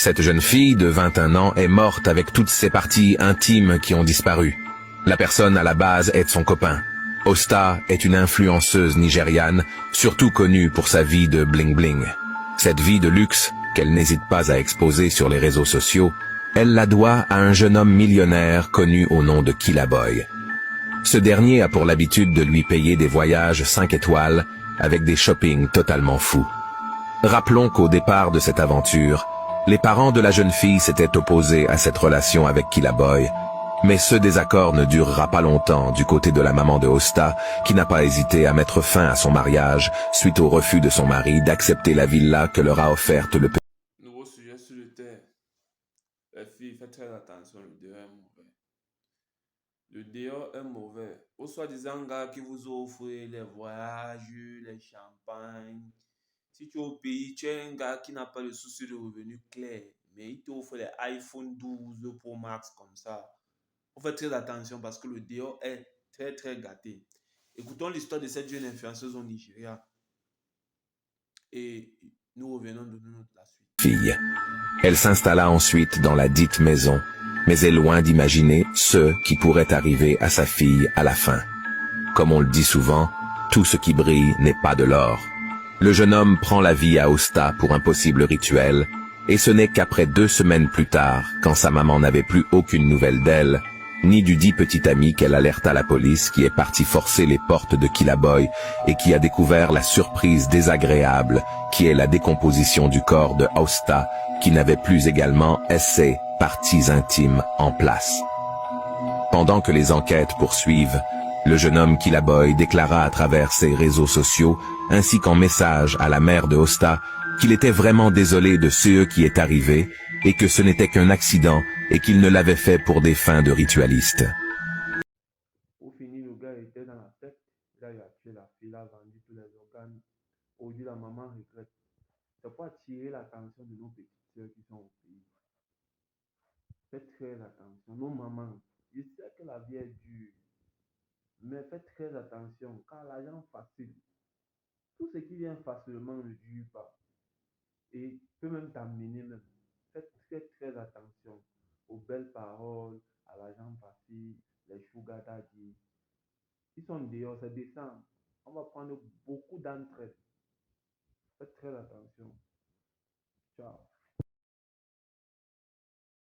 Cette jeune fille de 21 ans est morte avec toutes ses parties intimes qui ont disparu. La personne à la base est son copain. Osta est une influenceuse nigériane, surtout connue pour sa vie de bling-bling. Cette vie de luxe, qu'elle n'hésite pas à exposer sur les réseaux sociaux, elle la doit à un jeune homme millionnaire connu au nom de Killaboi. Ce dernier a pour l'habitude de lui payer des voyages 5 étoiles avec des shoppings totalement fous. Rappelons qu'au départ de cette aventure, les parents de la jeune fille s'étaient opposés à cette relation avec Killaboi, mais ce désaccord ne durera pas longtemps du côté de la maman de Osta, qui n'a pas hésité à mettre fin à son mariage suite au refus de son mari d'accepter la villa que leur a offerte le petit. Nouveau sujet sur le terre. Les filles, faites très attention, le dehors est mauvais. Le dehors est mauvais. Au soi-disant gars qui vous offre les voyages, les champagnes. Si tu es au pays, tu es un gars qui n'a pas le souci de revenus clair, mais il t'offre les iPhone 12 Pro Max comme ça. On fait très attention parce que le dehors est très très gâté. Écoutons l'histoire de cette jeune influenceuse au Nigeria et nous revenons de la suite. Fille. Elle s'installa ensuite dans la dite maison, mais est loin d'imaginer ce qui pourrait arriver à sa fille à la fin. Comme on le dit souvent, tout ce qui brille n'est pas de l'or. Le jeune homme prend la vie à Osta pour un possible rituel, et ce n'est qu'après 2 semaines plus tard, quand sa maman n'avait plus aucune nouvelle d'elle, ni du dit petit ami qu'elle alerta la police qui est partie forcer les portes de Killaboi et qui a découvert la surprise désagréable qui est la décomposition du corps de Osta qui n'avait plus également ses parties intimes en place. Pendant que les enquêtes poursuivent, le jeune homme Killaboi déclara à travers ses réseaux sociaux, ainsi qu'en message à la mère de Osta, qu'il était vraiment désolé de ce qui est arrivé et que ce n'était qu'un accident et qu'il ne l'avait fait pour des fins de ritualiste. Pour finir, le gars était dans la tête. Là, il a tué la fille, il a vendu tous les organes. Aujourd'hui, la maman regrette. C'est pour attirer l'attention de nos petites sœurs qui sont au pays. Faites très attention. Nos mamans, je sais que la vie est dure, mais faites très attention car l'argent facile, tout ce qui vient facilement ne dure pas et peut même t'amener même. Faites très très attention aux belles paroles, à l'argent facile, les sugar daddy. Ils sont dehors, c'est décembre. On va prendre beaucoup d'entre elles. Faites très attention. Ciao.